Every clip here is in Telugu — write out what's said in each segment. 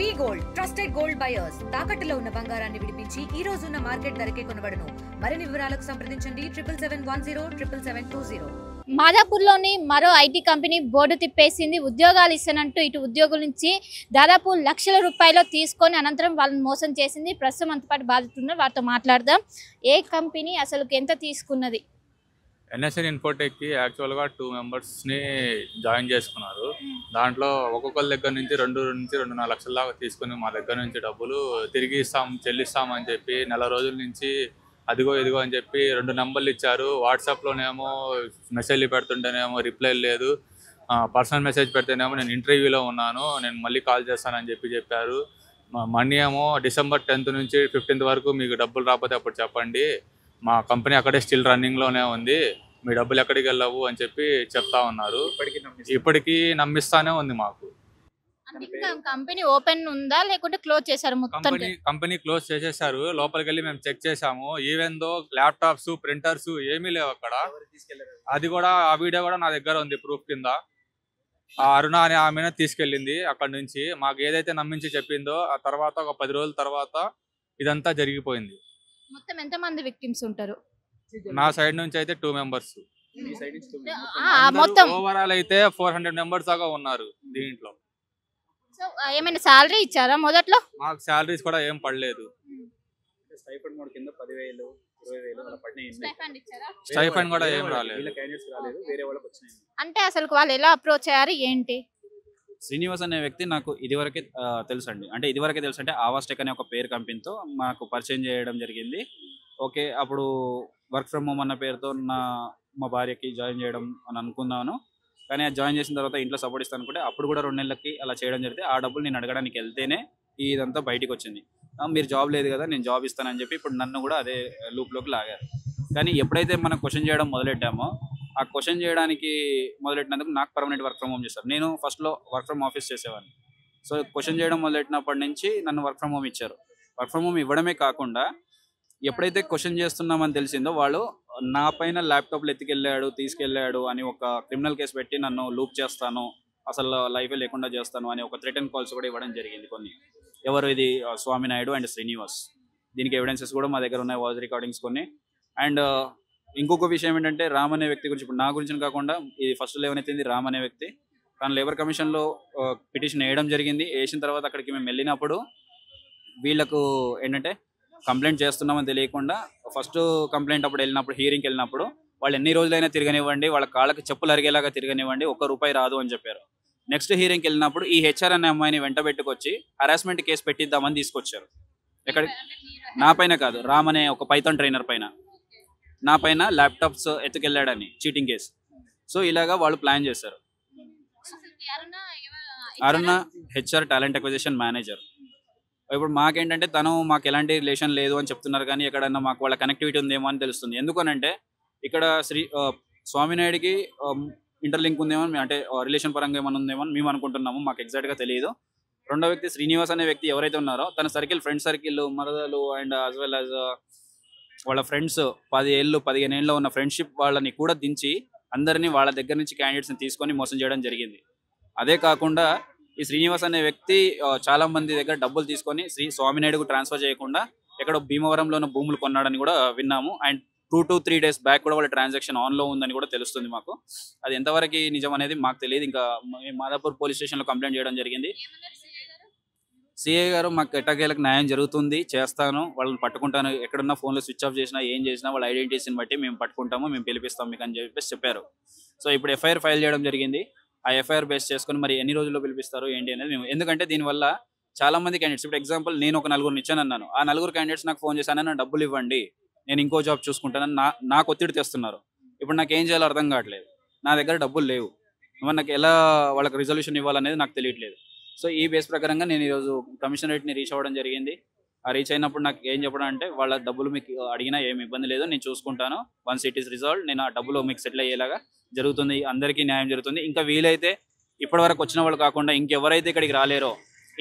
వి గోల్డ్ ట్రస్టెడ్ గోల్డ్ బయర్స్ తాకట్టులో ఉన్న బంగారాన్ని విడిపించి ఈ రోజు ఉన్న మార్కెట్ ధరకే కొనబడును. మరిన్ని వివరాలకు సంప్రదించండి 77107720. మాదాపూర్లోని మరో ఐటీ కంపెనీ బోర్డు తిప్పేసింది. ఉద్యోగాలు ఇస్తానంటూ ఇటు ఉద్యోగుల నుంచి దాదాపు లక్షల రూపాయలు తీసుకొని అనంతరం వాళ్ళని మోసం చేసింది. ప్రస్తుతం అంతపాటు బాధితున్నారు, వారితో మాట్లాడదాం. ఏ కంపెనీ అసలు ఎంత తీసుకున్నది? ఎన్ఎస్ఎన్ ఇన్ఫోటెక్కి యాక్చువల్గా 2 మెంబర్స్ని జాయిన్ చేసుకున్నారు. దాంట్లో ఒక్కొక్కరి దగ్గర నుంచి 2-2.5 లక్షల దాకా తీసుకుని మా దగ్గర నుంచి డబ్బులు తిరిగి చెల్లిస్తామని చెప్పి నెల రోజుల నుంచి అదిగో ఇదిగో అని చెప్పి 2 నెంబర్లు ఇచ్చారు. వాట్సాప్లోనేమో మెసేజ్లు పెడుతుంటేనేమో రిప్లై లేదు, పర్సనల్ మెసేజ్ పెడితేనేమో నేను ఇంటర్వ్యూలో ఉన్నాను, నేను మళ్ళీ కాల్ చేస్తానని చెప్పారు. మనీ ఏమో డిసెంబర్ 10th నుంచి 15th వరకు మీకు డబ్బులు రాకపోతే అప్పుడు చెప్పండి, మా కంపెనీ అక్కడే స్టిల్ రన్నింగ్లోనే ఉంది, మీ డబ్బులు ఎక్కడికి వెళ్ళవు అని చెప్తా ఉన్నారు. ఇప్పటికీ నమ్మిస్తానే ఉంది మాకు. కంపెనీ ఓపెన్ ఉందా లేకుంటే క్లోజ్ చేశారు? మొత్తం కంపెనీ క్లోజ్ చేసేసారు. లోపలికి వెళ్ళి మేము చెక్ చేసాము. ఈవెన్ దో ల్యాప్టాప్స్, ప్రింటర్స్ ఏమీ లేవు అక్కడ. అది కూడా ఆ వీడియో కూడా నా దగ్గర ఉంది ప్రూఫ్ కింద. ఆ అరుణ అనే ఆమెనే తీసుకెళ్ళింది అక్కడ నుంచి. మాకు ఏదైతే నమ్మించి చెప్పిందో ఆ తర్వాత ఒక 10 రోజుల తర్వాత ఇదంతా జరిగిపోయింది. మొత్తం ఎంత మంది విక్టిమ్స్ ఉంటారు? నా సైడ్ నుంచి అయితే 2 మెంబర్స్, మొత్తం ఓవరాల్ అయితే 400 మెంబర్స్ దాకా ఉన్నారు దీంట్లో. సో ఏమైనా సాలరీ ఇచ్చారా మొదట్లో? మాకు సాలరీస్ కూడా ఏం పడలేదు. స్టైఫండ్ మోడ్ కింద 10,000 20,000 అలా పడినాయి. స్టైఫండ్ కూడా ఏం రాలేదు. వేరే వాళ్ళకి వచ్చినాయి. అంటే అసలు వాళ్ళు ఎలా అప్రోచ్ అయ్యారు ఏంటి? శ్రీనివాస్ అనే వ్యక్తి నాకు ఇదివరకే తెలుసు అండి. అంటే ఇదివరకే తెలుసు అంటే ఆవాస్టెక్ అనే ఒక పేరు కంపెనీతో మాకు పరిచయం చేయడం జరిగింది. ఓకే, అప్పుడు వర్క్ ఫ్రమ్ హోమ్ అన్న పేరుతో మా భార్యకి జాయిన్ చేయడం అని అనుకున్నాను. కానీ అది జాయిన్ చేసిన తర్వాత ఇంట్లో సపోర్ట్ ఇస్తాను అనుకుంటే అప్పుడు కూడా 2 నెలలకి అలా చేయడం జరిగితే ఆ డబ్బులు నేను అడగడానికి వెళ్తేనే ఇదంతా బయటికి వచ్చింది. మీరు జాబ్ లేదు కదా, నేను జాబ్ ఇస్తానని చెప్పి ఇప్పుడు నన్ను కూడా అదే లూప్లోకి లాగారు. కానీ ఎప్పుడైతే మనం క్వశ్చన్ చేయడం మొదలెట్టామో ఆ క్వశ్చన్ చేయడానికి మొదలెట్టినందుకు నాకు పర్మనెంట్ వర్క్ ఫ్రమ్ హోమ్ చేస్తారు. నేను ఫస్ట్లో వర్క్ ఫ్రమ్ ఆఫీస్ చేసేవాడిని. సో క్వశ్చన్ చేయడం మొదలెట్టినప్పటి నుంచి నన్ను వర్క్ ఫ్రమ్ హోమ్ ఇచ్చారు. వర్క్ ఫ్రమ్ హోమ్ ఇవ్వడమే కాకుండా ఎప్పుడైతే క్వశ్చన్ చేస్తున్నామని తెలిసిందో వాళ్ళు నా పైన ల్యాప్టాప్లు తీసుకెళ్ళాడు అని ఒక క్రిమినల్ కేసు పెట్టి నన్ను లూప్ చేస్తాను, అసలు లైఫే లేకుండా చేస్తాను అని ఒక థ్రెటన్ కాల్స్ కూడా ఇవ్వడం జరిగింది కొన్ని. ఎవరు ఇది? స్వామి నాయుడు అండ్ శ్రీనివాస్. దీనికి ఎవిడెన్సెస్ కూడా మా దగ్గర ఉన్నాయి, వాయిస్ రికార్డింగ్స్ కొన్ని. అండ్ ఇంకొక విషయం ఏంటంటే రామ్ అనే వ్యక్తి గురించి, ఇప్పుడు నా గురించి కాకుండా ఇది ఫస్ట్ లేవనెత్తింది రామ్ అనే వ్యక్తి. తను లేబర్ కమిషన్లో పిటిషన్ వేయడం జరిగింది. వేసిన తర్వాత అక్కడికి మేము వెళ్ళినప్పుడు వీళ్ళకు ఏంటంటే కంప్లైంట్ చేస్తున్నామని తెలియకుండా ఫస్ట్ కంప్లైంట్ అప్పుడు హీరింగ్కి వెళ్ళినప్పుడు వాళ్ళు ఎన్ని రోజులైనా తిరగనివ్వండి, వాళ్ళ కాళ్ళకి చెప్పులు అరిగేలాగా తిరగనివ్వండి, ₹1 రాదు అని చెప్పారు. నెక్స్ట్ హీరింగ్కి వెళ్ళినప్పుడు ఈ హెచ్ఆర్ అనే అమ్మాయిని వెంట పెట్టుకొచ్చి హరాస్మెంట్ కేసు పెట్టిద్దామని తీసుకొచ్చారు. ఎక్కడ? నా పైన కాదు, రామ్ అనే ఒక పైథాన్ ట్రైనర్ పైన, నా పైన ల్యాప్టాప్స్ ఎత్తుకెళ్ళాడని చీటింగ్ కేసు. సో ఇలాగా వాళ్ళు ప్లాన్ చేశారు. అరుణ హెచ్ఆర్ టాలెంట్ అక్విజిషన్ మేనేజర్. ఇప్పుడు మాకేంటంటే మాకు ఎలాంటి రిలేషన్ లేదు అని చెప్తున్నారు, కానీ ఎక్కడన్నా మాకు వాళ్ళ కనెక్టివిటీ ఉందేమో అని తెలుస్తుంది. ఎందుకనంటే ఇక్కడ స్వామినాయుడికి ఇంటర్లింక్ ఉందేమో, అంటే రిలేషన్ పరంగా ఏమైనా ఉందేమో అని మేము అనుకుంటున్నాము, మాకు ఎగ్జాక్ట్గా తెలియదు. రెండో వ్యక్తి శ్రీనివాస్ అనే వ్యక్తి ఎవరైతే ఉన్నారో తన ఫ్రెండ్ సర్కిల్, మరదలు అండ్ యాజ్ వెల్ యాజ్ వాళ్ళ ఫ్రెండ్స్ 10-15 ఏళ్ళు ఉన్న ఫ్రెండ్షిప్ వాళ్ళని కూడా దించి అందరినీ వాళ్ళ దగ్గర నుంచి క్యాండిడేట్స్ని తీసుకొని మోసం చేయడం జరిగింది. అదే కాకుండా ఈ శ్రీనివాస్ అనే వ్యక్తి చాలా మంది దగ్గర డబ్బులు తీసుకొని స్వామినాయుడుకు ట్రాన్స్ఫర్ చేయకుండా ఎక్కడో భీమవరంలో ఉన్న భూములు కొన్నాడని కూడా విన్నాము. అండ్ 2 to 3 days బ్యాక్ కూడా వాళ్ళ ట్రాన్సాక్షన్ ఆన్లో ఉందని కూడా తెలుస్తుంది మాకు. అది ఎంతవరకు నిజం అనేది మాకు తెలియదు. ఇంకా మాదాపూర్ పోలీస్ స్టేషన్లో కంప్లైంట్ చేయడం జరిగింది. సిఐ గారు మాకు ఎట్టకేలకు న్యాయం జరుగుతుంది, చేస్తాను, వాళ్ళని పట్టుకుంటాను, ఎక్కడున్నా ఫోన్లో స్విచ్ ఆఫ్ చేసినా ఏం చేసినా వాళ్ళ ఐడెంటిటీస్ని బట్టి మేము పట్టుకుంటాము, మేము పిలిపిస్తాం మీకు అని చెప్పారు. సో ఇప్పుడు ఎఫ్ఐఆర్ ఫైల్ చేయడం జరిగింది. ఆ ఎఫ్ఐఆర్ బేస్ చేసుకుని మరి ఎన్ని రోజుల్లో పిలిపిస్తారు ఏంటి అనేది మేము, ఎందుకంటే దీనివల్ల చాలా మంది క్యాండిడేట్స్, ఇప్పుడు ఎగ్జాంపుల్ నేను ఒక 4 ఇచ్చాను అన్నాను, ఆ 4 క్యాండిడేట్స్ నాకు ఫోన్ చేశాను, నా డబ్బులు ఇవ్వండి నేను ఇంకో జాబ్ చూసుకుంటానని నాకు ఒత్తిడి తెస్తున్నారు. ఇప్పుడు నాకు ఏం చేయాలో అర్థం కావట్లేదు, నా దగ్గర డబ్బులు లేవు, మరి నాకు ఎలా వాళ్ళకి రిజల్యూషన్ ఇవ్వాలనేది నాకు తెలియట్లేదు. సో ఈ బేస్ ప్రకారంగా నేను ఈరోజు కమిషనరేట్ని రీచ్ అవ్వడం జరిగింది. ఆ రీచ్ అయినప్పుడు నాకు ఏం చెప్పడం అంటే వాళ్ళ డబ్బులు మీకు అడిగినా ఏమి ఇబ్బంది లేదు, నేను చూసుకుంటాను, వన్స్ ఇట్ ఈస్ రిజాల్వ్ నేను ఆ డబ్బులు మీకు సెటిల్ అయ్యేలాగా జరుగుతుంది, అందరికీ న్యాయం జరుగుతుంది. ఇంకా వీలైతే ఇప్పటివరకు వచ్చిన వాళ్ళు కాకుండా ఇంకెవరైతే ఇక్కడికి రాలేరో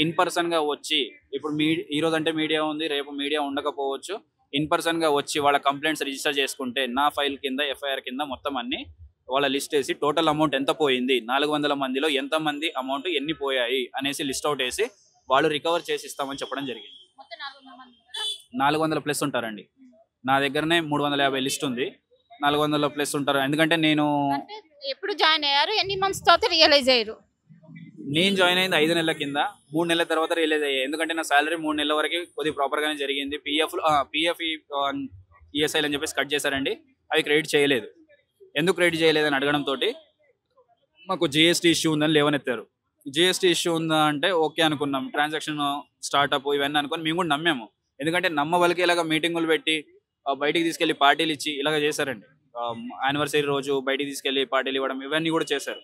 ఇన్ పర్సన్గా వచ్చి, ఇప్పుడు ఈరోజు అంటే మీడియా ఉంది, రేపు మీడియా ఉండకపోవచ్చు, ఇన్ పర్సన్గా వచ్చి వాళ్ళ కంప్లైంట్స్ రిజిస్టర్ చేసుకుంటే నా ఫైల్ కింద ఎఫ్ఐఆర్ కింద మొత్తం అన్ని వాళ్ళ లిస్ట్ వేసి టోటల్ అమౌంట్ ఎంత పోయింది, 400 మందిలో ఎంతమంది అమౌంట్ ఎన్ని పోయాయి అనేసి లిస్ట్ అవుట్ వేసి వాళ్ళు రికవర్ చేసి ఇస్తామని చెప్పడం జరిగింది. 400+ ఉంటారండి. నా దగ్గరనే 350 లిస్ట్ ఉంది. 400+ ఉంటారు. ఎందుకంటే నేను ఎప్పుడు జాయిన్ అయ్యారు, ఎన్ని మంత్స్ తర్వాత రియలైజ్ అయ్యారు? నేను జాయిన్ అయింది 5 నెలల కింద. 3 నెలల తర్వాత రిలీజ్ అయ్యాయి. ఎందుకంటే నా సాలరీ 3 నెలల వరకు కొద్దిగా ప్రాపర్గానే జరిగింది. పిఎఫ్ ఈఎస్ఐలు అని చెప్పేసి కట్ చేశారండి. అవి క్రెడిట్ చేయలేదు. ఎందుకు క్రెడిట్ చేయలేదని అడగడంతో మాకు జిఎస్టీ ఇష్యూ ఉందని లేవనెత్తారు. జిఎస్టీ ఇష్యూ ఉందా అంటే ఓకే అనుకున్నాం. ట్రాన్సాక్షన్ స్టార్ట్అప్ ఇవన్నీ అనుకుని మేము కూడా నమ్మాము. ఎందుకంటే నమ్మవలికి ఇలాగ మీటింగులు పెట్టి బయటికి తీసుకెళ్లి పార్టీలు ఇచ్చి ఇలాగ చేశారండి. యానివర్సరీ రోజు బయటికి తీసుకెళ్లి పార్టీలు ఇవ్వడం ఇవన్నీ కూడా చేశారు.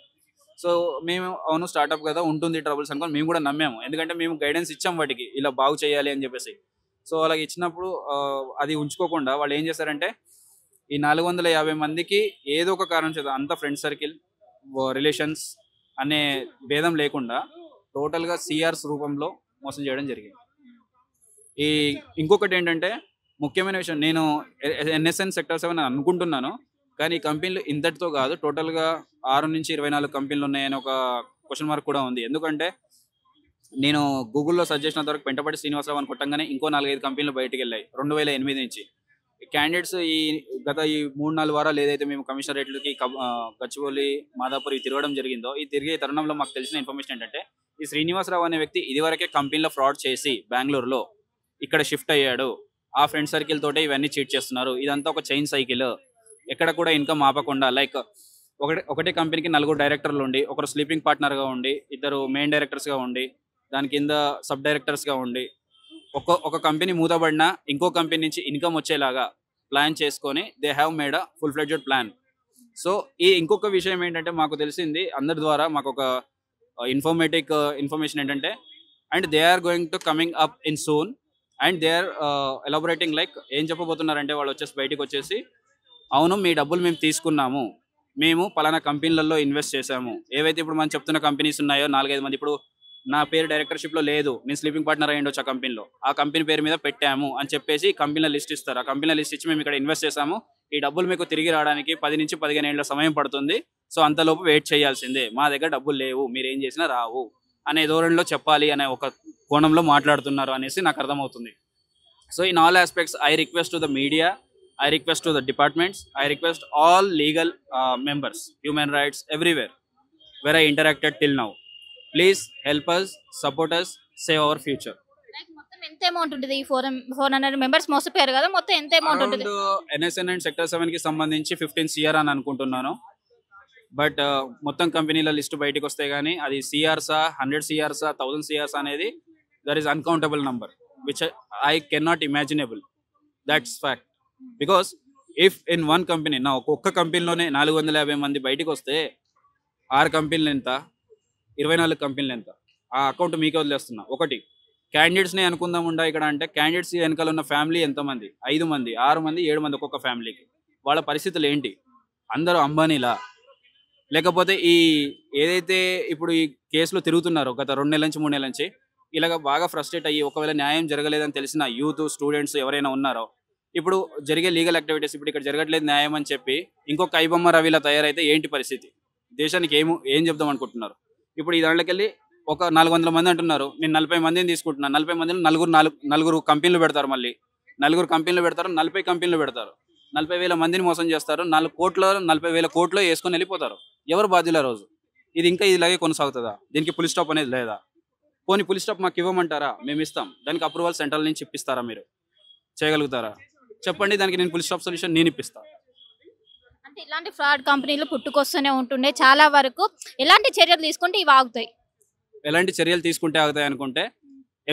సో మేము అవును స్టార్ట్అప్ కదా ఉంటుంది ట్రబుల్స్ అనుకొని మేము కూడా నమ్మాము. ఎందుకంటే మేము గైడెన్స్ ఇచ్చాం వాటికి ఇలా బాగు చేయాలి అని చెప్పేసి. సో అలాగ ఇచ్చినప్పుడు అది ఉంచుకోకుండా వాళ్ళు ఏం చేశారంటే ఈ 450 మందికి ఏదో ఒక కారణం చేత అంత ఫ్రెండ్ సర్కిల్ రిలేషన్స్ అనే భేదం లేకుండా టోటల్గా సిఆర్స్ రూపంలో మోసం చేయడం జరిగింది. ఇంకొకటి ఏంటంటే ముఖ్యమైన విషయం, నేను NSN సెక్టర్ 7 అనుకుంటున్నాను, కానీ ఈ కంపెనీలు ఇంతటితో కాదు, టోటల్గా 6 నుంచి 24 కంపెనీలు ఉన్నాయని ఒక క్వశ్చన్ మార్క్ కూడా ఉంది. ఎందుకంటే నేను గూగుల్లో సెర్చ్ చేసిన వరకు పెంటపాటి శ్రీనివాసరావు అని కొట్టంగానే ఇంకో 4-5 కంపెనీలు బయటికి వెళ్ళాయి 2008 నుంచి. క్యాండిడేట్స్ గత 3-4 వారాలు ఏదైతే మేము కమిషనరేట్లకి గచ్చిబౌలి మాదాపూర్ తిరగడం జరిగిందో, ఈ తిరిగే తరుణంలో మాకు తెలిసిన ఇన్ఫర్మేషన్ ఏంటంటే ఈ శ్రీనివాసరావు అనే వ్యక్తి ఇదివరకే కంపెనీలో ఫ్రాడ్ చేసి బెంగళూరులో ఇక్కడ షిఫ్ట్ అయ్యాడు. ఆ ఫ్రెండ్ సర్కిల్ తోటే ఇవన్నీ చీట్ చేస్తున్నారు. ఇదంతా ఒక చైన్ సైకిల్. ఎక్కడ కూడా ఇన్కమ్ ఆపకుండా లైక్ ఒకటే కంపెనీకి 4 డైరెక్టర్లు ఉండి, ఒకరు స్లీపింగ్ పార్ట్నర్గా ఉండి, 2 మెయిన్ డైరెక్టర్స్గా ఉండి, దాని కింద సబ్ డైరెక్టర్స్గా ఉండి ఒక కంపెనీ మూతబడినా ఇంకో కంపెనీ నుంచి ఇన్కమ్ వచ్చేలాగా ప్లాన్ చేసుకొని they have made a full fledged plan. So ఇంకొక విషయం ఏంటంటే మాకు తెలిసింది అందరి ద్వారా మాకు ఒక ఇన్ఫర్మేషన్ ఏంటంటే and they are going to coming up in soon and they are elaborating like ఏం చెప్పబోతున్నారంటే వాళ్ళు బయటికి వచ్చేసి అవును మీ డబ్బులు మేము తీసుకున్నాము, మేము పలానా కంపెనీలలో ఇన్వెస్ట్ చేశాము, ఏవైతే ఇప్పుడు మనం చెప్తున్న కంపెనీస్ ఉన్నాయో 4-5 మంది, ఇప్పుడు నా పేరు డైరెక్టర్షిప్లో లేదు, నేను స్లీపింగ్ పార్ట్నర్ అయ్యిండొచ్చు ఆ కంపెనీలో, ఆ కంపెనీ పేరు మీద పెట్టాము అని చెప్పేసి కంపెనీల లిస్ట్ ఇస్తారు. ఆ కంపెనీల లిస్ట్ ఇచ్చి మేము ఇక్కడ ఇన్వెస్ట్ చేసాము, ఈ డబ్బులు మీకు తిరిగి రావడానికి 10 నుంచి 15 ఏళ్ళ సమయం పడుతుంది, సో అంతలోపు వెయిట్ చేయాల్సిందే, మా దగ్గర డబ్బులు లేవు, మీరు ఏం చేసినా రావు అనే ధోరణిలో చెప్పాలి అనే ఒక కోణంలో మాట్లాడుతున్నారు అనేసి నాకు అర్థమవుతుంది. So in all aspects I request to the media, I request to the departments, I request all legal members, human rights, everywhere where I interacted till now. Please help us, support us, save our future. Like మొత్తం ఎంత అమౌంట్ ఉంటుంది? 400 మెంబర్స్ మోసపోయారు కదా, మొత్తం ఎంత అమౌంట్ ఉంటుంది? NSN అండ్ సెక్టర్ 7 కి సంబంధించి 15 CR అని అనుకుంటున్నాను. బట్ మొత్తం కంపెనీల లిస్ట్ బయటకు వస్తే గానీ అది CRసా 100 CRసా 1000 CRs అనేది there is uncountable number which I cannot imaginable. That's fact. Because if in one company నా ఒక్క కంపెనీలోనే 450 మంది బయటకు వస్తే 6 కంపెనీలు ఎంత, 24 కంపెనీలు ఎంత? ఆ అకౌంట్ మీకే వదిలేస్తున్నా. ఒకటి క్యాండిడేట్స్ని అనుకుందాం ఉండా ఇక్కడ అంటే క్యాండిడేట్స్ వెనకాల ఉన్న ఫ్యామిలీ ఎంతమంది? 5 మంది 6 మంది 7 మంది ఒక్కొక్క ఫ్యామిలీకి. వాళ్ళ పరిస్థితులు ఏంటి? అందరూ అంబానీలా? లేకపోతే ఏదైతే ఇప్పుడు ఈ కేసులో తిరుగుతున్నారో గత 2 నెలల నుంచి 3 నెలల నుంచి ఇలాగ బాగా ఫ్రస్ట్రేట్ అయ్యి ఒకవేళ న్యాయం జరగలేదని తెలిసిన యూత్ స్టూడెంట్స్ ఎవరైనా ఉన్నారో ఇప్పుడు జరిగే లీగల్ యాక్టివిటీస్ ఇప్పుడు ఇక్కడ జరగట్లేదు న్యాయం అని చెప్పి ఇంకొక ఐబొమ్మ రవిలా తయారైతే ఏంటి పరిస్థితి? దేశానికి ఏం చెప్దాం అనుకుంటున్నారు? ఇప్పుడు ఈ దాంట్లోకి వెళ్ళి ఒక 400 మంది అంటున్నారు, నేను 40 మందిని తీసుకుంటున్నాను. 40 మందిని నలుగురు కంపెనీలు పెడతారు, మళ్ళీ 4 కంపెనీలు పెడతారు, 40 కంపెనీలు పెడతారు, 40,000 మందిని మోసం చేస్తారు, 40,000 కోట్లు వేసుకొని వెళ్ళిపోతారు. ఎవరు బాధ్యుల రోజు? ఇది ఇంకా ఇలాగే కొనసాగుతుందా? దీనికి పులి స్టాప్ అనేది లేదా? పోనీ పులి స్టాప్ మాకు ఇవ్వమంటారా? మేము ఇస్తాం. దానికి అప్రూవల్ సెంట్రల్ నుంచి ఇప్పిస్తారా? మీరు చేయగలుగుతారా? చెప్పండి. దానికి నేను ఫుల్ స్టాప్ సొల్యూషన్ నేను ఇప్పిస్తాను. అంటే ఇలాంటి ఫ్రాడ్ కంపెనీలు పుట్టుకొస్తూనే ఉంటుండే చాలా వరకు. ఎలాంటి చర్యలు తీసుకుంటే ఇవి ఆగుతాయి? ఎలాంటి చర్యలు తీసుకుంటే ఆగుతాయి అనుకుంటే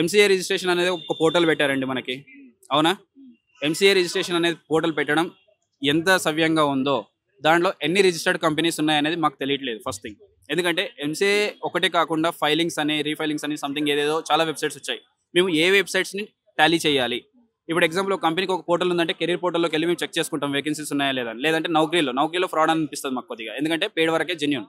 MCA రిజిస్ట్రేషన్ అనేది ఒక పోర్టల్ పెట్టారండి మనకి, అవునా? MCA రిజిస్ట్రేషన్ అనేది పోర్టల్ పెట్టడం ఎంత సవ్యంగా ఉందో దాంట్లో ఎన్ని రిజిస్టర్డ్ కంపెనీస్ ఉన్నాయనేది మాకు తెలియట్లేదు ఫస్ట్ థింగ్. ఎందుకంటే MCA ఒకటే కాకుండా ఫైలింగ్స్ అని రీఫైలింగ్స్ అని సంథింగ్ ఏదేదో చాలా వెబ్సైట్స్ వచ్చాయి. మేము ఏ వెబ్సైట్స్ని టాలీ చేయాలి? ఇప్పుడు ఎగ్జాంపుల్ ఒక కంపెనీకి ఒక పోర్టల్ ఉందంటే కెరీర్ పోర్టల్లోకి వెళ్ళి మేము చెక్ చేసుకుంటాం వేకెన్సీస్ ఉన్నాయా లేదా. లేదంటే నౌకరీలో ఫ్రాడ్ అనిపిస్తుంది మాకు కొద్దిగా, ఎందుకంటే పేడ్ వరకే జెన్యూన్.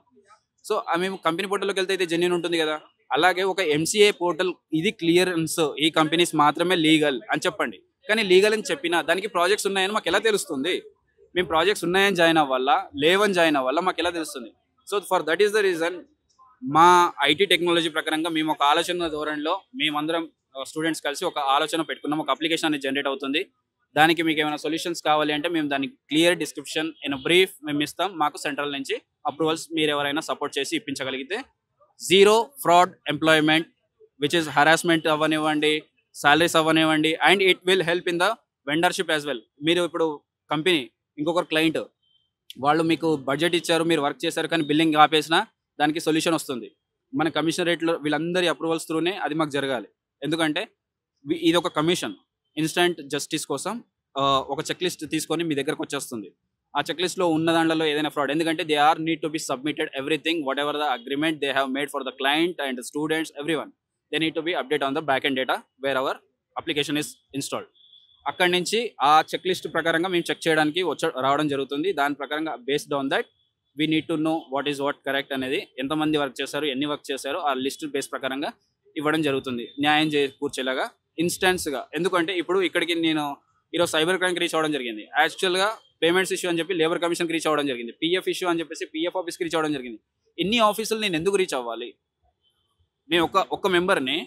సో మేము కంపెనీ పోర్టల్లోకి వెళ్తే అయితే జెన్యూన్ ఉంటుంది కదా. అలాగే ఒక MCA పోర్టల్ ఇది క్లియరెన్స్, ఈ కంపెనీస్ మాత్రమే లీగల్ అని చెప్పండి. కానీ లీగల్ అని చెప్పినా దానికి ప్రాజెక్ట్స్ ఉన్నాయని మాకు ఎలా తెలుస్తుంది? మేము ప్రాజెక్ట్స్ ఉన్నాయని జాయిన్ అవ్వాలా, లేవని జాయిన్ అవ్వాలా, మాకు ఎలా తెలుస్తుంది? So for that is the reason మా ఐటీ టెక్నాలజీ ప్రకారంగా మేము ఒక ఆలోచన ధోరణిలో మేమందరం స్టూడెంట్స్ కలిసి ఒక ఆలోచన పెట్టుకున్నాం. ఒక అప్లికేషన్ అనేది జనరేట్ అవుతుంది. దానికి మీకు ఏమైనా సొల్యూషన్స్ కావాలి అంటే మేము దానికి క్లియర్ డిస్క్రిప్షన్ ఇన్ బ్రీఫ్ మేము ఇస్తాం. మాకు సెంట్రల్ నుంచి అప్రూవల్స్ మీరు ఎవరైనా సపోర్ట్ చేసి ఇప్పించగలిగితే zero fraud employment which is harassment అవ్వనివ్వండి, సాలరీస్ అవ్వనివ్వండి, and it will help in the vendorship as well. మీరు ఇప్పుడు కంపెనీ ఇంకొకరు క్లయింట్ వాళ్ళు మీకు బడ్జెట్ ఇచ్చారు, మీరు వర్క్ చేశారు, కానీ బిల్లింగ్ ఆపేసినా దానికి సొల్యూషన్ వస్తుంది. మన కమిషనరేట్లో వీళ్ళందరి అప్రూవల్స్ త్రూనే అది మాకు జరగాలి. ఎందుకంటే ఇది ఒక కమిషన్ ఇన్స్టెంట్ జస్టిస్ కోసం ఒక చెక్ లిస్ట్ తీసుకొని మీ దగ్గరకు వచ్చేస్తుంది. ఆ చెక్ లిస్ట్లో ఉన్న దాంట్లో ఏదైనా ఫ్రాడ్, ఎందుకంటే they are need to be submitted everything whatever the agreement they have made for the client and students everyone. They need to be update on the back and data where our application is installed. అక్కడి నుంచి ఆ చెక్ లిస్ట్ ప్రకారంగా మేము చెక్ చేయడానికి రావడం జరుగుతుంది. దాని ప్రకారంగా based on that we need to know what is what correct అనేది, ఎంతమంది వర్క్ చేశారు, ఎన్ని వర్క్ చేశారు, ఆ లిస్ట్ బేస్ ప్రకారంగా ఇవ్వడం జరుగుతుంది. న్యాయం కూర్చేలాగా ఇన్స్టెంట్స్గా. ఎందుకంటే ఇప్పుడు ఇక్కడికి నేను ఈరోజు సైబర్ క్రైమ్కి రీచ్ అవ్వడం జరిగింది. యాక్చువల్గా పేమెంట్స్ ఇష్యూ అని చెప్పి లేబర్ కమిషన్కి రీచ్ అవ్వడం జరిగింది. పిఎఫ్ ఇష్యూ అని చెప్పేసి పిఎఫ్ ఆఫీస్కి రీచ్ అవ్వడం జరిగింది. ఇన్ని ఆఫీసులు నేను ఎందుకు రీచ్ అవ్వాలి? నేను ఒక మెంబర్ని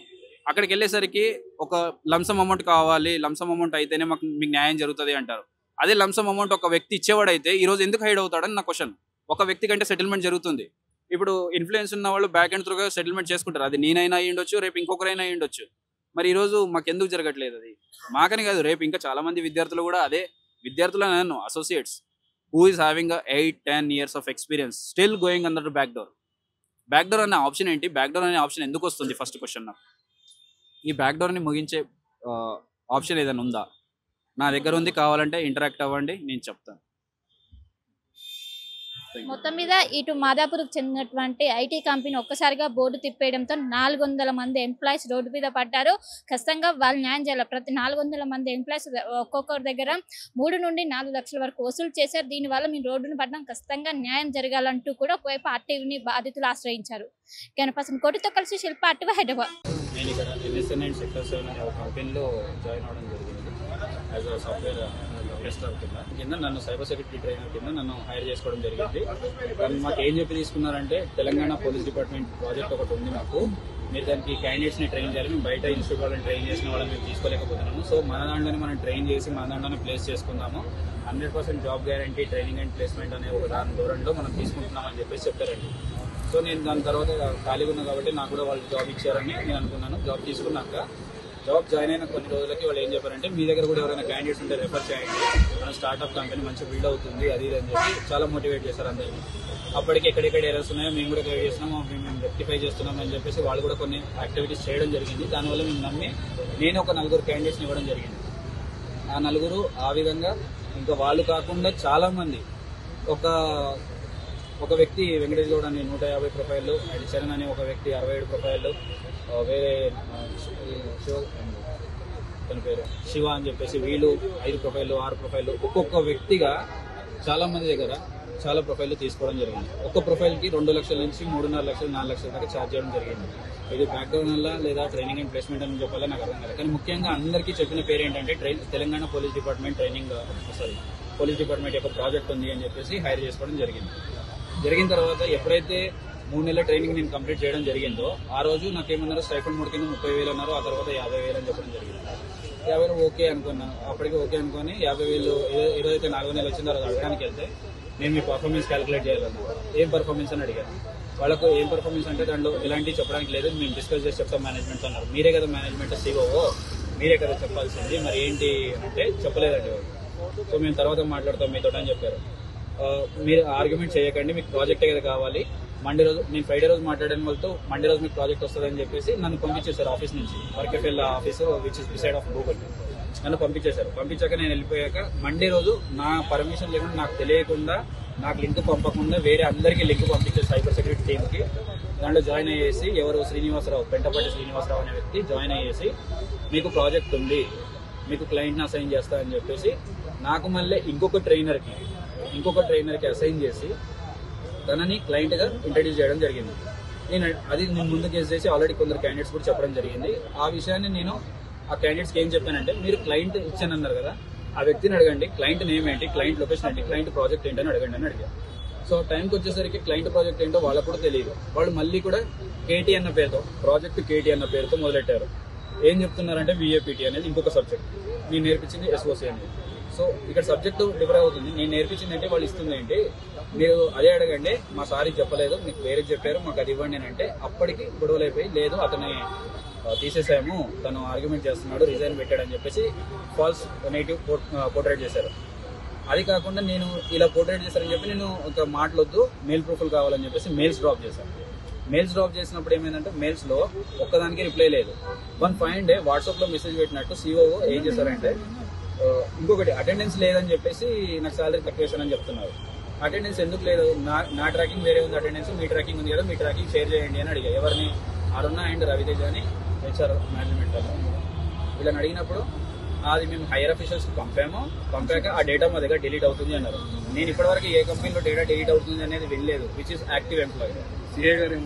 అక్కడికి వెళ్ళేసరికి ఒక లంసమ్ అమౌంట్ కావాలి, లంసమ్ అమౌంట్ అయితేనే మీకు న్యాయం జరుగుతుంది అంటారు. అదే లంసమ్ అమౌంట్ ఒక వ్యక్తి ఇచ్చేవాడైతే ఈరోజు ఎందుకు హైడ్ అవుతాడని నా క్వశ్చన్. ఒక వ్యక్తి కంటే సెటిల్మెంట్ జరుగుతుంది. ఇప్పుడు ఇన్ఫ్లుయెన్స్ ఉన్న వాళ్ళు బ్యాక్ అండ్ త్రూగా సెటిల్మెంట్ చేసుకుంటారు. అది నేనైనా అయ్యి ఉండొచ్చు, రేపు ఇంకొకరైనా అయ్యి ఉండొచ్చు. మరి ఈరోజు మాకు ఎందుకు జరగట్లేదు? అది మాకని కాదు, రేపు ఇంకా చాలా మంది విద్యార్థులు కూడా అదే విద్యార్థులు నన్ను associates who is having 8-10 years of experience still going under back door. Back door అనే ఆప్షన్ ఏంటి? బ్యాక్ డోర్ అనే ఆప్షన్ ఎందుకు వస్తుంది? ఫస్ట్ క్వశ్చన్ నాకు. ఈ బ్యాక్ డోర్ని ముగించే ఆప్షన్ ఏదైనా ఉందా? నా దగ్గర ఉంది, కావాలంటే ఇంటరాక్ట్ అవ్వండి, నేను చెప్తాను. మొత్తం మీద ఇటు మాదాపూర్కు చెందినటువంటి ఐటీ కంపెనీ ఒక్కసారిగా బోర్డు తిప్పేయడంతో 400 మంది ఎంప్లాయీస్ రోడ్డు మీద పడ్డారు. ఖచ్చితంగా వాళ్ళు న్యాయం చేయాలి. ప్రతి 400 మంది ఎంప్లాయీస్ ఒక్కొక్కరి దగ్గర 3 నుండి 4 లక్షల వరకు వసూలు చేశారు. దీనివల్ల మేము రోడ్డును పడ్డాం, ఖచ్చితంగా న్యాయం జరగాలంటూ కూడా ఒకవైపు ఆర్టీవీని బాధితులు ఆశ్రయించారు. కెనపర్సన్ కోటితో కలిసి శిల్ప, ఆర్టీవీ, హైదరాబాద్. నేను ఇక్కడ ఎన్ఎస్ఎన్ అండ్ సెక్టర్ 7 అనే ఒక కంపెనీలో జాయిన్ అవ్వడం జరిగింది. యాజ్ అ సాఫ్ట్వేర్ టెస్టర్ కింద నన్ను సైబర్ సెక్యూరిటీ ట్రైనర్ కింద నన్ను హైర్ చేసుకోవడం జరిగింది. కానీ మాకు ఏం చెప్పి తీసుకున్నారంటే, తెలంగాణ పోలీస్ డిపార్ట్మెంట్ ప్రాజెక్ట్ ఒకటి ఉంది మాకు, మీరు దానికి క్యాండిడేట్స్ని ట్రైన్ చేయాలి. మేము బయట ఇన్స్టిట్యూట్ వాళ్ళని ట్రైన్ చేసిన వాళ్ళని మేము తీసుకోలేకపోతున్నాము. సో మన దాంట్లోనే మనం ట్రైన్ చేసి మన దాంట్లోనే ప్లేస్ చేసుకుందాము. 100% job guarantee, training and placement అనే ఒక దాని దూరంలో మనం తీసుకుంటున్నామని చెప్పేసి చెప్పారండి. సో నేను దాని తర్వాత ఖాళీగా ఉన్నా కాబట్టి నాకు కూడా వాళ్ళు జాబ్ ఇచ్చారని నేను అనుకున్నాను. జాబ్ తీసుకున్నాక జాబ్ జాయిన్ అయిన కొన్ని రోజులకి వాళ్ళు ఏం చెప్పారంటే, మీ దగ్గర కూడా ఎవరైనా క్యాండిడేట్స్ ఉంటే రెఫర్ చేయండి, మన స్టార్ట్అప్ కంపెనీ మంచి బిల్డ్ అవుతుంది, అది ఇది అని చెప్పి చాలా మోటివేట్ చేశారు అందరినీ. అప్పటికి ఎక్కడెక్కడ ఎర్రర్స్ ఉన్నాయో మేము కూడా క్లియర్ చేస్తున్నాము, మేము రెక్టిఫై చేస్తున్నాం అని చెప్పేసి వాళ్ళు కూడా కొన్ని యాక్టివిటీస్ చేయడం జరిగింది. దానివల్ల మేము నమ్మి నేను ఒక 4 క్యాండిడేట్స్ని ఇవ్వడం జరిగింది. ఆ 4 ఆ విధంగా ఇంకా వాళ్ళు కాకుండా చాలామంది, ఒక వ్యక్తి వెంకటేష్ గౌడ్ అని 150 ప్రొఫైళ్ళు, అండ్ చరణ్ అనే ఒక వ్యక్తి 67 ప్రొఫైళ్ళు, వేరే తన పేరు శివ అని చెప్పేసి వీళ్ళు 5 ప్రొఫైళ్ళు 6 ప్రొఫైళ్ళు, ఒక్కొక్క వ్యక్తిగా చాలా మంది దగ్గర చాలా ప్రొఫైళ్ళు తీసుకోవడం జరిగింది. ఒక్క ప్రొఫైల్కి 2 లక్షల నుంచి 3.5 లక్షలు 4 లక్షల దాకా ఛార్జ్ చేయడం జరిగింది. ఇది బ్యాక్గ్రౌండ్ వల్ల లేదా ట్రైనింగ్ అండ్ ప్లేస్మెంట్ అని చెప్పాలో నాకు అర్థం కాదు. కానీ ముఖ్యంగా అందరికీ చెప్పిన పేరు ఏంటంటే, Telangana police department police department యొక్క ప్రాజెక్ట్ ఉంది అని చెప్పేసి హైర్ చేసుకోవడం జరిగింది. జరిగిన తర్వాత ఎప్పుడైతే 3 నెలల ట్రైనింగ్ నేను కంప్లీట్ చేయడం జరిగిందో, ఆ రోజు నాకేమన్నారు, స్టైఫండ్ మోడ్ కింద 30,000 అన్నారు. ఆ తర్వాత 50,000 అని చెప్పడం జరిగింది. 50,000 ఓకే అనుకున్నాను. అప్పటికి ఓకే అనుకుని 50,000 ఏదైతే 4 నెలలు వచ్చిన తర్వాత అడగడానికి వెళ్తే, నేను మీ పర్ఫార్మెన్స్ క్యాలిక్యులేట్ చేయాలన్నా. ఏం పర్ఫార్మెన్స్ అని అడిగాను. వాళ్ళకు ఏం పర్ఫార్మెన్స్ అంటే దాంట్లో ఎలాంటివి చెప్పడానికి లేదు, మేము డిస్కస్ చేసి చెప్తాం మేనేజ్మెంట్ అన్నారు. మీరే కదా మేనేజ్మెంట్ సిఓఓ, మీరే కదా చెప్పాల్సింది, మరి ఏంటి అంటే చెప్పలేదండి. సో మేము తర్వాత మాట్లాడతాం మీతో అని చెప్పారు. మీరు ఆర్గ్యుమెంట్ చేయకండి, మీకు ప్రాజెక్టే కదా కావాలి. మండే రోజు నేను ఫ్రైడే రోజు మాట్లాడిన వాళ్ళతో మండే రోజు మీకు ప్రాజెక్ట్ వస్తుందని చెప్పేసి నన్ను పంపించేశారు ఆఫీస్ నుంచి. Workafella office which is beside of Google. నన్ను పంపించేశారు. పంపించాక నేను వెళ్ళిపోయాక మండే రోజు నా పర్మిషన్ లేకుండా, నాకు తెలియకుండా, నాకు లింక్ పంపకుండా వేరే అందరికీ లింక్ పంపించారు సైబర్ సెక్యూరిటీ టీమ్కి. దాంట్లో జాయిన్ అయ్యేసి ఎవరు శ్రీనివాసరావు, పెంటపల్లి శ్రీనివాసరావు అనే వ్యక్తి జాయిన్ అయ్యేసి, మీకు ప్రాజెక్ట్ ఉంది, మీకు క్లయింట్ని అసైన్ చేస్తా అని చెప్పేసి నాకు మళ్ళీ ఇంకొక ట్రైనర్కి అసైన్ చేసి తనని క్లయింట్గా ఇంట్రడ్యూస్ చేయడం జరిగింది. నేను ముందు చేసి ఆల్రెడీ కొందరు క్యాండిడేట్స్ కూడా చెప్పడం జరిగింది. ఆ విషయాన్ని నేను ఆ క్యాండిడేట్స్కి ఏం చెప్పానంటే, మీరు క్లయింట్ ఇచ్చానన్నారు కదా, ఆ వ్యక్తిని అడగండి, క్లయింట్ నేమ్ ఏంటి, క్లయింట్ లొకేషన్ ఏంటి, క్లయింట్ ప్రాజెక్ట్ ఏంటని అడగండి అని అడిగాను. సో టైంకి వచ్చేసరికి క్లయింట్ ప్రాజెక్ట్ ఏంటో వాళ్ళకు కూడా తెలియదు. వాళ్ళు మళ్ళీ కూడా కేటీ అన్న పేరుతో ప్రాజెక్ట్ కేటీ అన్న పేరుతో మొదలెట్టారు. ఏం చెప్తున్నారంటే విఏపీటీ అనేది ఇంకొక సబ్జెక్ట్, నేను నేర్పించింది ఎస్ఓసి అనేది. సో ఇక్కడ సబ్జెక్టు డిఫర్ అవుతుంది. నేను నేర్పించింది అంటే వాళ్ళు ఇస్తుంది ఏంటి, మీరు అదే అడగండి, మా సార్కి చెప్పలేదు, మీకు వేరే చెప్పారు, మాకు అది ఇవ్వండి అని అంటే అప్పటికి గొడవలు అయిపోయి, లేదు అతని తీసేసాము, తను ఆర్గ్యుమెంట్ చేస్తున్నాడు, రిజైన్ పెట్టాడు అని చెప్పేసి ఫాల్స్ నెగిటివ్ పోర్ట్రేట్ చేశారు. అది కాకుండా నేను ఇలా పోర్ట్రేట్ చేశారని చెప్పి నేను ఒక మాటలొద్దు, మెయిల్ ప్రూఫ్లు కావాలని చెప్పేసి మెయిల్స్ డ్రాప్ చేశాను. మెయిల్స్ డ్రాప్ చేసినప్పుడు ఏమైందంటే మెయిల్స్లో ఒక్కదానికి రిప్లై లేదు. వన్ ఫైన్ డే వాట్సాప్లో మెసేజ్ పెట్టినట్టు సిఓఓ ఏం చేశారంటే, ఇంకొకటి అటెండెన్స్ లేదని చెప్పేసి నాకు సాలరీ తక్కువ వేశానని చెప్తున్నారు. అటెండెన్స్ ఎందుకు లేదు, నా ట్రాకింగ్ వేరే ఉంది, అటెండెన్స్ మీ ట్రాకింగ్ ఉంది కదా, మీ ట్రాకింగ్ షేర్ చేయండి అని అడిగా. ఎవరిని, అరుణ అండ్ రవితేజ అని హెచ్ఆర్ మేనేజ్మెంట్ వీళ్ళని అడిగినప్పుడు అది మేము హైయర్ అఫీషియల్స్కి పంపాక ఆ డేటా మా దగ్గర డిలీట్ అవుతుంది అన్నారు. నేను ఇప్పటివరకు ఏ కంపెనీలో డేటా డిలీట్ అవుతుంది అనేది వినలేదు, which is active employee. CA గారు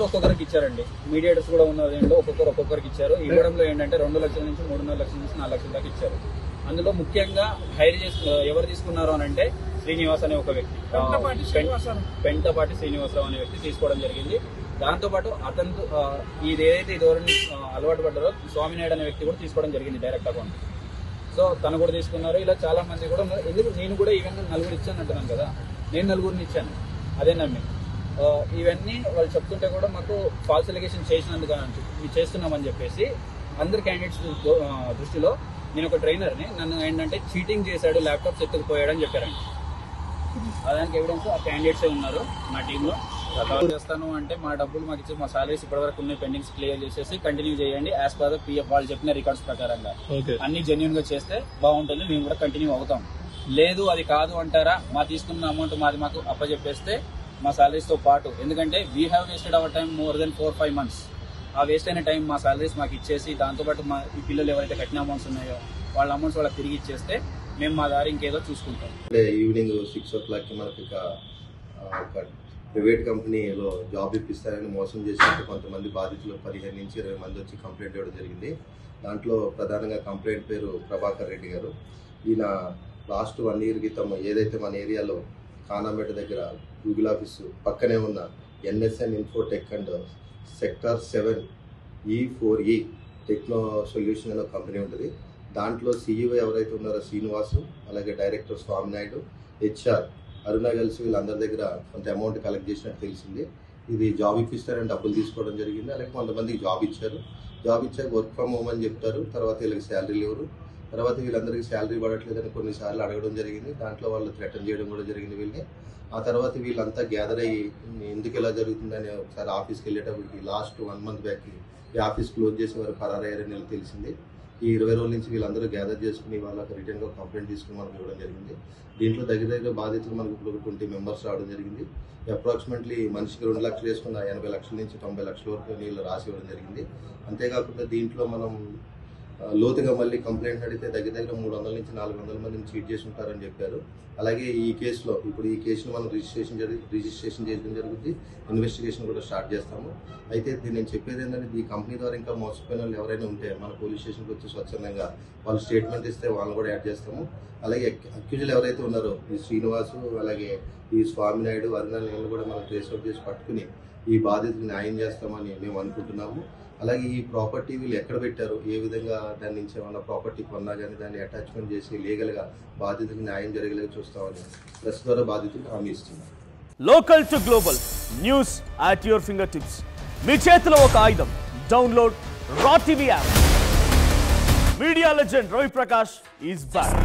ఒక్కొక్కరికి ఇచ్చారండి, మీడియేటర్స్ కూడా ఉన్న దీంట్లో ఒక్కొక్కరికి ఇచ్చారు. ఇవ్వడంలో ఏంటంటే 2 లక్షల నుంచి 3.5 లక్షల నుంచి 4 లక్షల దాకా ఇచ్చారు. అందులో ముఖ్యంగా హైర్ ఎవరు తీసుకున్నారు అని అంటే శ్రీనివాస్ అనే ఒక వ్యక్తి, పెంటపాటి శ్రీనివాసరావు అనే వ్యక్తి తీసుకోవడం జరిగింది. దాంతోపాటు అతను ఇది ఏదైతే ధోరణి అలవాటు పడ్డారో స్వామినాయుడు అనే వ్యక్తి కూడా తీసుకోవడం జరిగింది డైరెక్ట్ అకౌంట్. సో తను కూడా తీసుకున్నారు. ఇలా చాలా మంది కూడా ఉన్నారు. ఎందుకు నేను కూడా ఈవెన్ 4 ఇచ్చాను అంటున్నాను కదా, నేను 4 ఇచ్చాను, అదే నమ్మి. ఇవన్నీ వాళ్ళు చెప్తుంటే కూడా మాకు ఫాల్స్ ఎలిగేషన్ చేస్తున్నామని చెప్పేసి అందరు క్యాండిడేట్స్ దృష్టిలో నేను ఒక ట్రైనర్ని, నన్ను ఏంటంటే చీటింగ్ చేశాడు, ల్యాప్టాప్స్ ఎత్తుకుపోయాడని చెప్పారండి. దానికి ఎవిడెన్స్ ఆ క్యాండిడేట్సే ఉన్నారు నా టీంలో. చేస్తాను అంటే మా డబ్బులు మాకు ఇచ్చి మా సాలరీస్ ఇప్పటివరకు ఉన్న పెండింగ్స్ క్లియర్ చేసేసి కంటిన్యూ చేయండి యాజ్ పర్ ద పిఎఫ్ వాళ్ళు చెప్పిన రికార్డ్స్ ప్రకారంగా. అన్ని జెన్యూన్ గా చేస్తే బాగుంటుంది, మేము కూడా కంటిన్యూ అవుతాం. లేదు అది కాదు అంటారా, మా తీసుకున్న అమౌంట్ మాకు అప్పచెప్పేస్తే మా సాలరీస్ తో పాటు, ఎందుకంటే we have wasted our time more than 4-5 months. ఆ వేస్ట్ అయిన టైం మా సాలరీస్ మాకు ఇచ్చేసి దాంతోపాటు మా ఈ పిల్లలు ఎవరైతే కట్టిన అమౌంట్స్ ఉన్నాయో వాళ్ళ అమౌంట్స్ వాళ్ళకి తిరిగి ఇచ్చేస్తే మేము మా దారి ఇంకేదో చూసుకుంటాం. ఈవినింగ్ 6 o'clock మనకి ఒక ప్రైవేట్ కంపెనీలో జాబ్ ఇప్పిస్తారని మోసం చేసినట్టు కొంతమంది బాధితులు 15 నుంచి 20 మంది వచ్చి కంప్లైంట్ ఇవ్వడం జరిగింది. దాంట్లో ప్రధానంగా కంప్లైంట్ పేరు ప్రభాకర్ రెడ్డి గారు. ఈయన లాస్ట్ 1 year క్రితం ఏదైతే మన ఏరియాలో కానాంపేట దగ్గర గూగుల్ ఆఫీసు పక్కనే ఉన్న NSN Infotech and sector 7 E4E techno solution అనే కంపెనీ ఉంటుంది. దాంట్లో CEO ఎవరైతే ఉన్నారో శ్రీనివాసు, అలాగే డైరెక్టర్ స్వామినాయుడు, హెచ్ఆర్ అరుణ కలిసి వీళ్ళందరి దగ్గర కొంత అమౌంట్ కలెక్ట్ చేసినట్టు తెలిసింది. ఇది జాబ్ ఇప్పిస్తారని డబ్బులు తీసుకోవడం జరిగింది. అలాగే కొంతమందికి జాబ్ ఇచ్చారు. జాబ్ ఇచ్చాక వర్క్ ఫ్రమ్ హోమ్ అని చెప్తారు. తర్వాత వీళ్ళకి శాలరీలు ఇవ్వరు. తర్వాత వీళ్ళందరికీ శాలరీ పడట్లేదని కొన్నిసార్లు అడగడం జరిగింది. దాంట్లో వాళ్ళు థ్రెటన్ చేయడం కూడా జరిగింది వీళ్ళని. ఆ తర్వాత వీళ్ళంతా గ్యాదర్ అయ్యి ఎందుకు ఇలా జరుగుతుందని ఒకసారి ఆఫీస్కి వెళ్ళేటప్పటికి లాస్ట్ 1 month బ్యాక్ ఈ ఆఫీస్ క్లోజ్ చేసి వారు ఖరారయ్యారని తెలిసింది. ఈ 20 రోజుల నుంచి వీళ్ళందరూ గ్యాదర్ చేసుకుని వాళ్ళకి రిటర్న్గా కంప్లైంట్ తీసుకుని మనకు ఇవ్వడం జరిగింది. దీంట్లో దగ్గర బాధితులు మనకు ఇప్పుడు 20 members రావడం జరిగింది. అప్రాక్సిమేట్లీ మనిషికి 2 లక్షలు వేసుకున్న 80 లక్షల నుంచి 90 లక్షల వరకు వీళ్ళు రాసి ఇవ్వడం జరిగింది. అంతేకాకుండా దీంట్లో మనం లోతుగా మళ్ళీ కంప్లైంట్ అడిగితే దగ్గర 300 నుంచి 400 మందిని చీట్ చేసి ఉంటారని చెప్పారు. అలాగే ఈ కేసులో ఇప్పుడు ఈ కేసును మనం రిజిస్ట్రేషన్ చేయడం జరుగుతుంది. ఇన్వెస్టిగేషన్ కూడా స్టార్ట్ చేస్తాము. అయితే నేను చెప్పేది ఏంటంటే ఈ కంపెనీ ద్వారా ఇంకా మోసపోయిన వాళ్ళు ఎవరైనా ఉంటే మన పోలీస్ స్టేషన్కి వచ్చి స్వచ్ఛందంగా వాళ్ళు స్టేట్మెంట్ ఇస్తే వాళ్ళని కూడా యాడ్ చేస్తాము. అలాగే అక్యూజులు ఎవరైతే ఉన్నారో ఈ శ్రీనివాసు, అలాగే ఈ స్వామినాయుడు, అరుణాలను కూడా మనం ట్రేస్అవుట్ చేసి పట్టుకుని ఈ బాధితులకు న్యాయం చేస్తామని మేము అనుకుంటున్నాము. అలాగే ఈ ప్రాపర్టీ వీళ్ళు ఎక్కడ పెట్టారు, ఏ విధంగా దాని నుంచి ఏమన్నా ప్రాపర్టీ కొన్నా కానీ దాన్ని అటాచ్మెంట్ చేసి లీగల్గా బాధితులకు న్యాయం జరిగేలా చూస్తామని ప్రెస్ ద్వారా బాధితులకు హామీ ఇస్తున్నారు. Local to global news at your finger tips. మీ చేతిలో ఒక ఆయుధం. Download Raw TV app. Media legend Ravi Prakash is back.